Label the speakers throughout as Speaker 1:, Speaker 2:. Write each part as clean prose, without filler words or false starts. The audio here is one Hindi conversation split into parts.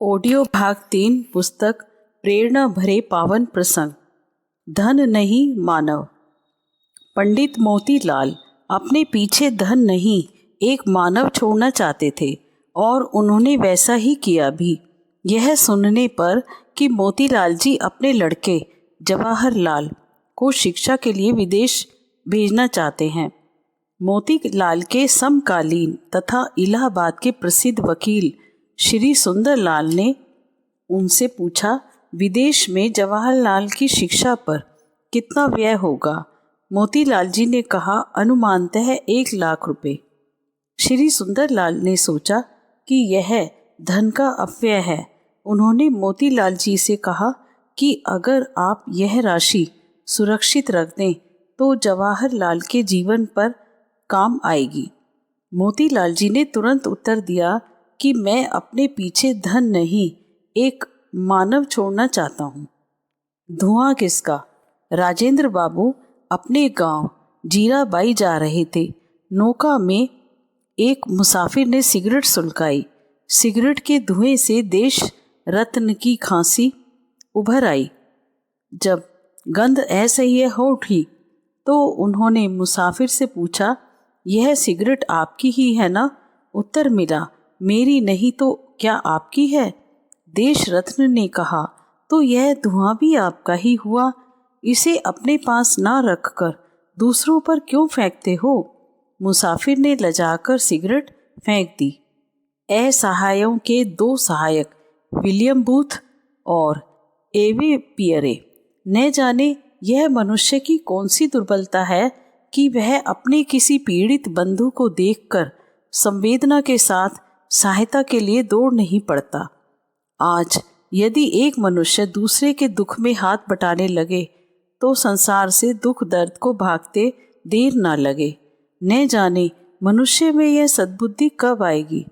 Speaker 1: ऑडियो भाग 3 पुस्तक प्रेरणा भरे पावन प्रसंग। धन नहीं मानव। पंडित मोतीलाल अपने पीछे धन नहीं एक मानव छोड़ना चाहते थे और उन्होंने वैसा ही किया भी। यह सुनने पर कि मोतीलाल जी अपने लड़के जवाहरलाल को शिक्षा के लिए विदेश भेजना चाहते हैं, मोतीलाल के समकालीन तथा इलाहाबाद के प्रसिद्ध वकील श्री सुंदरलाल ने उनसे पूछा, विदेश में जवाहरलाल की शिक्षा पर कितना व्यय होगा? मोतीलाल जी ने कहा, अनुमानतः 1 लाख रुपए। श्री सुंदरलाल ने सोचा कि यह धन का अपव्यय है। उन्होंने मोतीलाल जी से कहा कि अगर आप यह राशि सुरक्षित रख दें तो जवाहरलाल के जीवन पर काम आएगी। मोतीलाल जी ने तुरंत उत्तर दिया कि मैं अपने पीछे धन नहीं एक मानव छोड़ना चाहता हूँ। धुआं किसका? राजेंद्र बाबू अपने गांव जीराबाई जा रहे थे। नौका में एक मुसाफिर ने सिगरेट सुलगाई। सिगरेट के धुएं से देश रत्न की खांसी उभर आई। जब गंध असह्य हो उठी तो उन्होंने मुसाफिर से पूछा, यह सिगरेट आपकी ही है ना? उत्तर मिला, मेरी नहीं तो क्या आपकी है? देश रत्न ने कहा, तो यह धुआं भी आपका ही हुआ। इसे अपने पास ना रखकर दूसरों पर क्यों फेंकते हो? मुसाफिर ने लजाकर सिगरेट फेंक दी। असहायों के 2 सहायक विलियम बूथ और एवे पियरे। न जाने यह मनुष्य की कौन सी दुर्बलता है कि वह अपने किसी पीड़ित बंधु को देखकर संवेदना के साथ सहायता के लिए दौड़ नहीं पड़ता। आज यदि एक मनुष्य दूसरे के दुख में हाथ बटाने लगे तो संसार से दुख दर्द को भागते देर ना लगे। न जाने मनुष्य में यह सद्बुद्धि कब आएगी।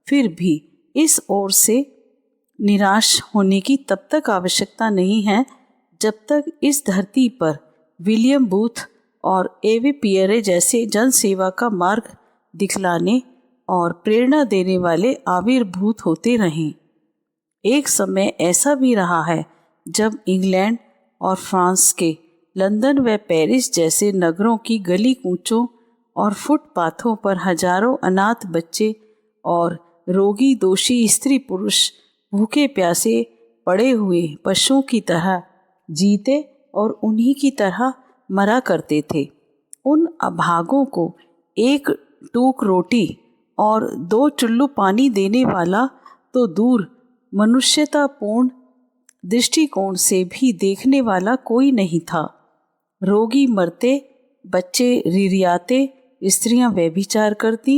Speaker 1: फिर भी इस ओर से निराश होने की तब तक आवश्यकता नहीं है जब तक इस धरती पर विलियम बूथ और एवे पियरे जैसे जनसेवा का मार्ग दिखलाने और प्रेरणा देने वाले आविर्भूत होते रहें। एक समय ऐसा भी रहा है जब इंग्लैंड और फ्रांस के लंदन व पेरिस जैसे नगरों की गली कूचों और फुटपाथों पर हजारों अनाथ बच्चे और रोगी दोषी स्त्री पुरुष भूखे प्यासे पड़े हुए पशुओं की तरह जीते और उन्हीं की तरह मरा करते थे। उन अभागों को एक टूक रोटी और 2 चुल्लू पानी देने वाला तो दूर, मनुष्यतापूर्ण दृष्टिकोण से भी देखने वाला कोई नहीं था। रोगी मरते, बच्चे रिरियाते, स्त्रियां व्यभिचार करती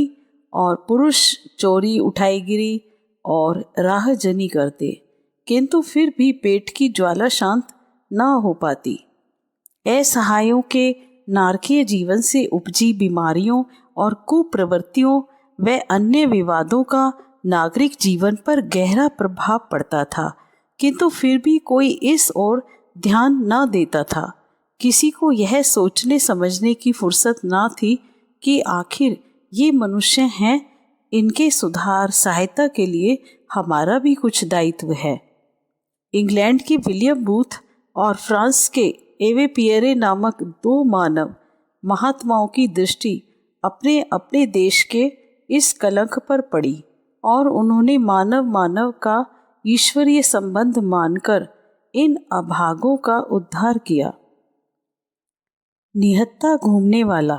Speaker 1: और पुरुष चोरी उठाईगिरी और राहजनी करते, किंतु फिर भी पेट की ज्वाला शांत न हो पाती। असहायों के नारकीय जीवन से उपजी बीमारियों और कुप्रवृत्तियों व अन्य विवादों का नागरिक जीवन पर गहरा प्रभाव पड़ता था, किंतु फिर भी कोई इस ओर ध्यान न देता था। किसी को यह सोचने समझने की फुर्सत न थी कि आखिर ये मनुष्य हैं, इनके सुधार सहायता के लिए हमारा भी कुछ दायित्व है। इंग्लैंड के विलियम बूथ और फ्रांस के एवे पियरे नामक 2 मानव महात्माओं की दृष्टि अपने अपने देश के इस कलंक पर पड़ी और उन्होंने मानव मानव का ईश्वरीय संबंध मानकर इन अभागों का उद्धार किया। निहत्था घूमने वाला।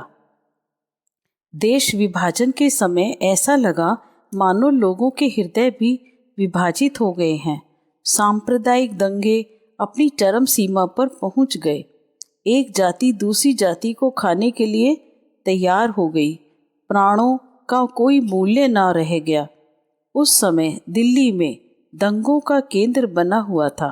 Speaker 1: देश विभाजन के समय ऐसा लगा मानो लोगों के हृदय भी विभाजित हो गए हैं। सांप्रदायिक दंगे अपनी चरम सीमा पर पहुंच गए। एक जाति दूसरी जाति को खाने के लिए तैयार हो गई। प्राणों का कोई मूल्य न रह गया। उस समय दिल्ली में दंगों का केंद्र बना हुआ था।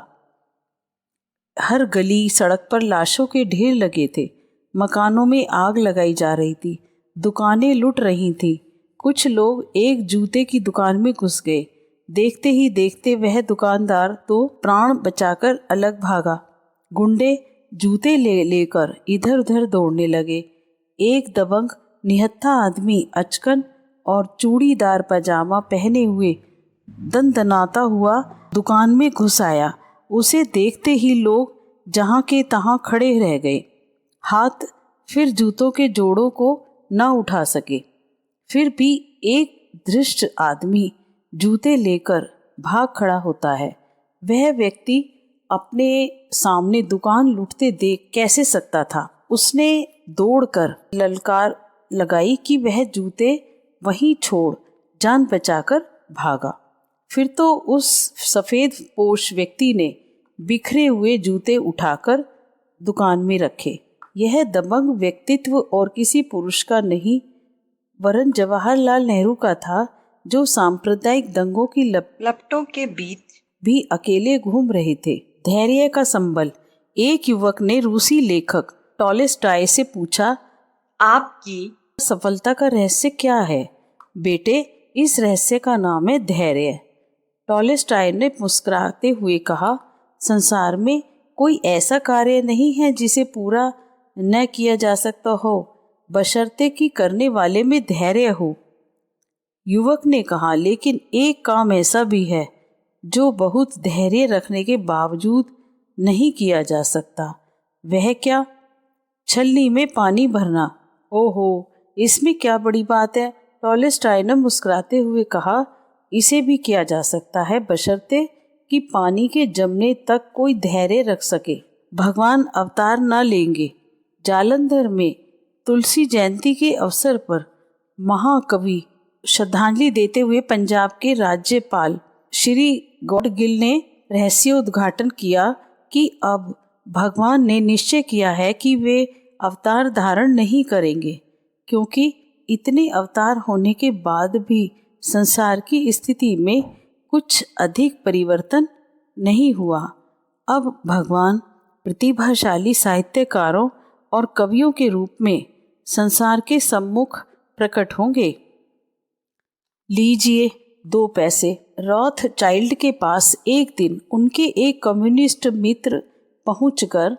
Speaker 1: हर गली सड़क पर लाशों के ढेर लगे थे। मकानों में आग लगाई जा रही थी। दुकानें लुट रही थीं। कुछ लोग एक जूते की दुकान में घुस गए। देखते ही देखते वह दुकानदार तो प्राण बचाकर अलग भागा। गुंडे जूते लेकर इधर उधर दौड़ने लगे। एक दबंग निहत्था आदमी अचकन और चूड़ीदार पजामा पहने हुए दनदनाता हुआ दुकान में घुस आया। उसे देखते ही लोग जहाँ के तहाँ खड़े रह गए। हाथ फिर जूतों के जोड़ों को न उठा सके। फिर भी एक धृष्ट आदमी जूते लेकर भाग खड़ा होता है। वह व्यक्ति अपने सामने दुकान लूटते देख कैसे सकता था। उसने दौड़कर ललकार लगाई कि वह जूते वहीं छोड़ जान बचाकर भागा। फिर तो उस सफ़ेद पोश व्यक्ति ने बिखरे हुए जूते उठाकर दुकान में रखे। यह दबंग व्यक्तित्व और किसी पुरुष का नहीं वरन जवाहरलाल नेहरू का था, जो सांप्रदायिक दंगों की लपटों के बीच भी अकेले घूम रहे थे। धैर्य का संबल। एक युवक ने रूसी लेखक टॉलस्टॉय से पूछा, आपकी सफलता का रहस्य क्या है? बेटे, इस रहस्य का नाम है धैर्य। टॉलस्टॉय ने मुस्कुराते हुए कहा, संसार में कोई ऐसा कार्य नहीं है जिसे पूरा न किया जा सकता हो, बशर्ते कि करने वाले में धैर्य हो। युवक ने कहा, लेकिन एक काम ऐसा भी है जो बहुत धैर्य रखने के बावजूद नहीं किया जा सकता। वह क्या? छलनी में पानी भरना। ओहो, इसमें क्या बड़ी बात है? टॉलस्टॉय ने मुस्कुराते हुए कहा, इसे भी किया जा सकता है, बशर्ते कि पानी के जमने तक कोई धैर्य रख सके। भगवान अवतार न लेंगे। जालंधर में तुलसी जयंती के अवसर पर महाकवि श्रद्धांजलि देते हुए पंजाब के राज्यपाल श्री गौडगिल ने रहस्योद्घाटन किया कि अब भगवान ने निश्चय किया है कि वे अवतार धारण नहीं करेंगे, क्योंकि इतने अवतार होने के बाद भी संसार की स्थिति में कुछ अधिक परिवर्तन नहीं हुआ। अब भगवान प्रतिभाशाली साहित्यकारों और कवियों के रूप में संसार के सम्मुख प्रकट होंगे। लीजिए 2 पैसे। रॉथचाइल्ड के पास एक दिन उनके एक कम्युनिस्ट मित्र पहुंचकर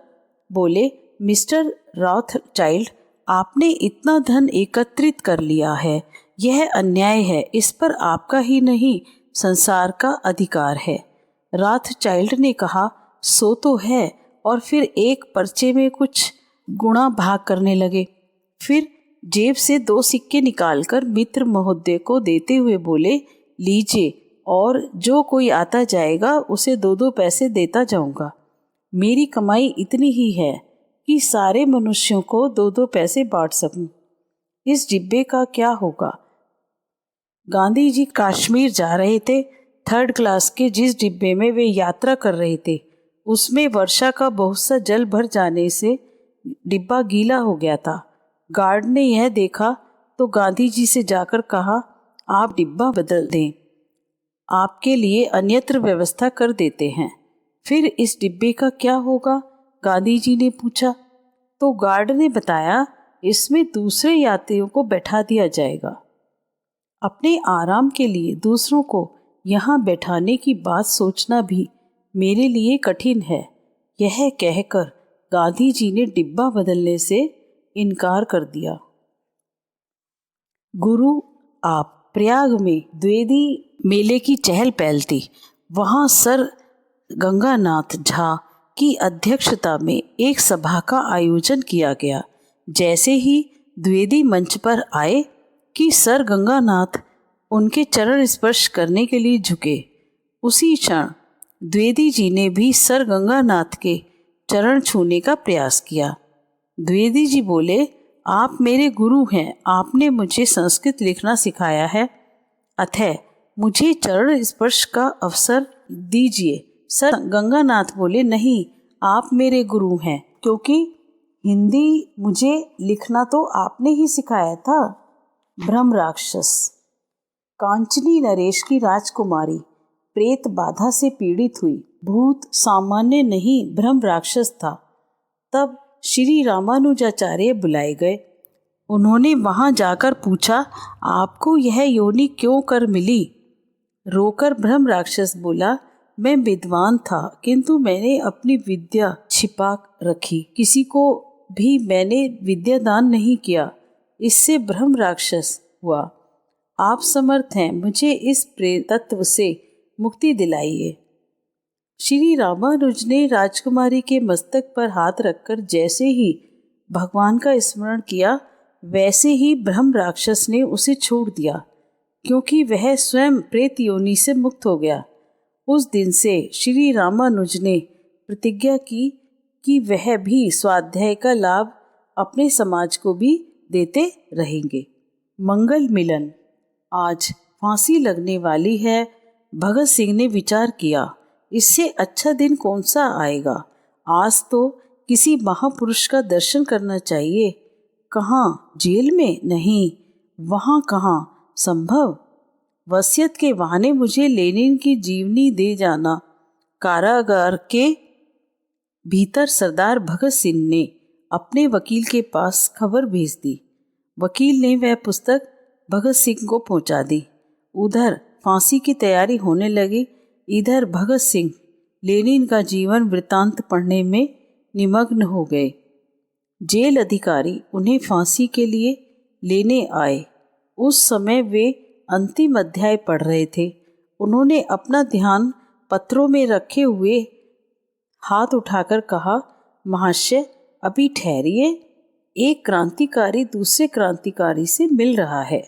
Speaker 1: बोले, मिस्टर रॉथचाइल्ड, आपने इतना धन एकत्रित कर लिया है, यह अन्याय है। इस पर आपका ही नहीं, संसार का अधिकार है। रॉथचाइल्ड ने कहा, सो तो है, और फिर एक पर्चे में कुछ गुणा भाग करने लगे। फिर जेब से 2 सिक्के निकालकर मित्र महोदय को देते हुए बोले, लीजिए, और जो कोई आता जाएगा उसे 2-2 पैसे देता जाऊंगा। मेरी कमाई इतनी ही है कि सारे मनुष्यों को 2-2 पैसे बांट सकूं। इस डिब्बे का क्या होगा? गांधी जी कश्मीर जा रहे थे। 3rd क्लास के जिस डिब्बे में वे यात्रा कर रहे थे, उसमें वर्षा का बहुत सा जल भर जाने से डिब्बा गीला हो गया था। गार्ड ने यह देखा तो गांधी जी से जाकर कहा, आप डिब्बा बदल दें, आपके लिए अन्यत्र व्यवस्था कर देते हैं। फिर इस डिब्बे का क्या होगा? गांधी जी ने पूछा। तो गार्ड ने बताया, इसमें दूसरे यात्रियों को बैठा दिया जाएगा। अपने आराम के लिए दूसरों को यहाँ बैठाने की बात सोचना भी मेरे लिए कठिन है। यह कहकर गांधी जी ने डिब्बा बदलने से इनकार कर दिया। गुरु आप। प्रयाग में द्विवेदी मेले की चहल पहल थी। वहाँ सर गंगानाथ झा की अध्यक्षता में एक सभा का आयोजन किया गया। जैसे ही द्विवेदी मंच पर आए कि सर गंगानाथ उनके चरण स्पर्श करने के लिए झुके। उसी क्षण द्विवेदी जी ने भी सर गंगानाथ के चरण छूने का प्रयास किया। द्विवेदी जी बोले, आप मेरे गुरु हैं, आपने मुझे संस्कृत लिखना सिखाया है, अतः मुझे चरण स्पर्श का अवसर दीजिए। सर गंगानाथ बोले, नहीं, आप मेरे गुरु हैं, क्योंकि हिंदी मुझे लिखना तो आपने ही सिखाया था। ब्रह्म राक्षस। कांचनी नरेश की राजकुमारी प्रेत बाधा से पीड़ित हुई। भूत सामान्य नहीं, ब्रह्म राक्षस था। तब श्री रामानुजाचार्य बुलाए गए। उन्होंने वहां जाकर पूछा, आपको यह योनि क्यों कर मिली? रोकर ब्रह्म राक्षस बोला, मैं विद्वान था, किंतु मैंने अपनी विद्या छिपा रखी, किसी को भी मैंने विद्या दान नहीं किया, इससे ब्रह्म राक्षस हुआ। आप समर्थ हैं, मुझे इस तत्व से मुक्ति दिलाइए। श्री रामानुज ने राजकुमारी के मस्तक पर हाथ रखकर जैसे ही भगवान का स्मरण किया, वैसे ही ब्रह्म राक्षस ने उसे छोड़ दिया, क्योंकि वह स्वयं प्रेत योनि से मुक्त हो गया। उस दिन से श्री रामानुज ने प्रतिज्ञा की कि वह भी स्वाध्याय का लाभ अपने समाज को भी देते रहेंगे। मंगल मिलन। आज फांसी लगने वाली है। भगत सिंह ने विचार किया, इससे अच्छा दिन कौन सा आएगा। आज तो किसी महापुरुष का दर्शन करना चाहिए। कहाँ, जेल में? नहीं, वहाँ कहाँ संभव। वसीयत के बहाने मुझे लेनिन की जीवनी दे जाना। कारागार के भीतर सरदार भगत सिंह ने अपने वकील के पास खबर भेज दी। वकील ने वह पुस्तक भगत सिंह को पहुंचा दी। उधर फांसी की तैयारी होने लगी, इधर भगत सिंह लेनिन का जीवन वृत्तांत पढ़ने में निमग्न हो गए। जेल अधिकारी उन्हें फांसी के लिए लेने आए। उस समय वे अंतिम अध्याय पढ़ रहे थे। उन्होंने अपना ध्यान पत्रों में रखे हुए हाथ उठाकर कहा, महाशय अभी ठहरिए, एक क्रांतिकारी दूसरे क्रांतिकारी से मिल रहा है।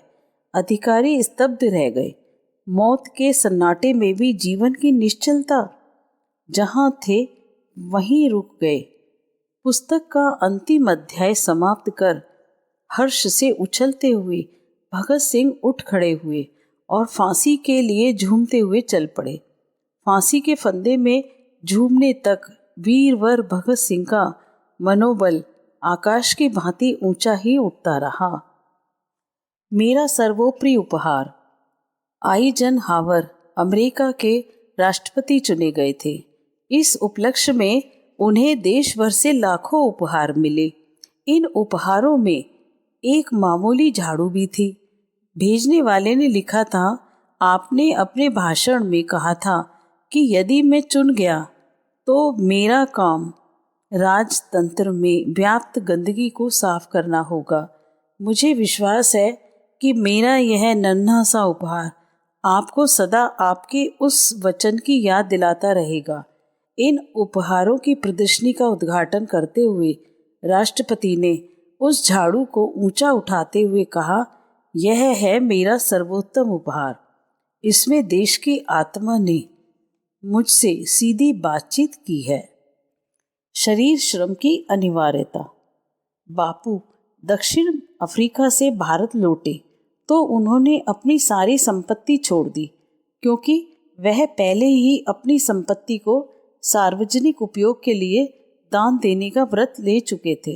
Speaker 1: अधिकारी स्तब्ध रह गए। मौत के सन्नाटे में भी जीवन की निश्चलता। जहाँ थे वहीं रुक गए। पुस्तक का अंतिम अध्याय समाप्त कर हर्ष से उछलते हुए भगत सिंह उठ खड़े हुए और फांसी के लिए झूमते हुए चल पड़े। फांसी के फंदे में झूमने तक वीरवर भगत सिंह का मनोबल आकाश की भांति ऊंचा ही उठता रहा। मेरा सर्वोपरि उपहार। आइजनहावर अमेरिका के राष्ट्रपति चुने गए थे। इस उपलक्ष्य में उन्हें देश भर से लाखों उपहार मिले। इन उपहारों में एक मामूली झाड़ू भी थी। भेजने वाले ने लिखा था, आपने अपने भाषण में कहा था कि यदि मैं चुन गया तो मेरा काम राजतंत्र में व्याप्त गंदगी को साफ करना होगा। मुझे विश्वास है कि मेरा यह नन्हा सा उपहार आपको सदा आपके उस वचन की याद दिलाता रहेगा। इन उपहारों की प्रदर्शनी का उद्घाटन करते हुए राष्ट्रपति ने उस झाड़ू को ऊंचा उठाते हुए कहा, यह है मेरा सर्वोत्तम उपहार। इसमें देश की आत्मा ने मुझसे सीधी बातचीत की है। शरीर श्रम की अनिवार्यता। बापू दक्षिण अफ्रीका से भारत लौटे तो उन्होंने अपनी सारी संपत्ति छोड़ दी, क्योंकि वह पहले ही अपनी संपत्ति को सार्वजनिक उपयोग के लिए दान देने का व्रत ले चुके थे।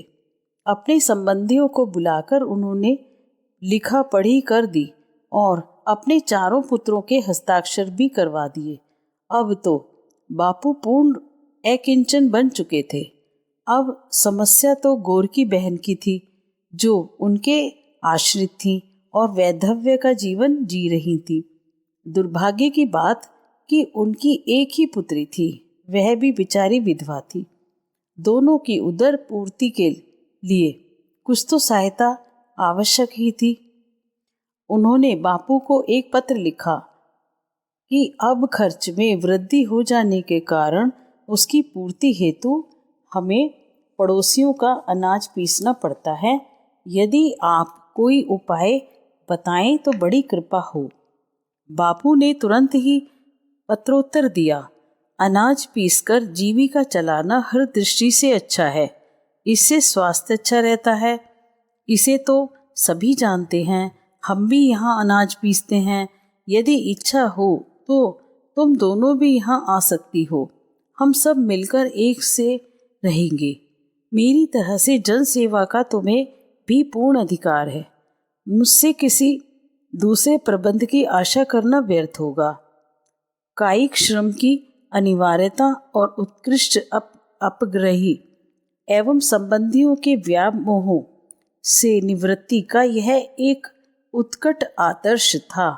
Speaker 1: अपने संबंधियों को बुलाकर उन्होंने लिखा पढ़ी कर दी और अपने चारों पुत्रों के हस्ताक्षर भी करवा दिए। अब तो बापू पूर्ण अकिंचन बन चुके थे। अब समस्या तो गोरकी बहन की थी, जो उनके आश्रित थी और वैधव्य का जीवन जी रही थी। दुर्भाग्य की बात कि उनकी एक ही पुत्री थी, वह भी बेचारी विधवा थी। दोनों की उदर पूर्ति के लिए कुछ तो सहायता आवश्यक ही थी। उन्होंने बापू को एक पत्र लिखा कि अब खर्च में वृद्धि हो जाने के कारण उसकी पूर्ति हेतु हमें पड़ोसियों का अनाज पीसना पड़ता है। यदि आप कोई उपाय बताएं तो बड़ी कृपा हो। बापू ने तुरंत ही पत्रोत्तर दिया, अनाज पीसकर जीविका चलाना हर दृष्टि से अच्छा है। इससे स्वास्थ्य अच्छा रहता है। इसे तो सभी जानते हैं। हम भी यहाँ अनाज पीसते हैं। यदि इच्छा हो तो तुम दोनों भी यहाँ आ सकती हो। हम सब मिलकर एक से रहेंगे। मेरी तरह से जन सेवा का तुम्हें भी पूर्ण अधिकार है। मुझसे किसी दूसरे प्रबंध की आशा करना व्यर्थ होगा। कायिक श्रम की अनिवार्यता और उत्कृष्ट अपग्रही एवं संबंधियों के व्यामोहों से निवृत्ति का यह एक उत्कट आदर्श था।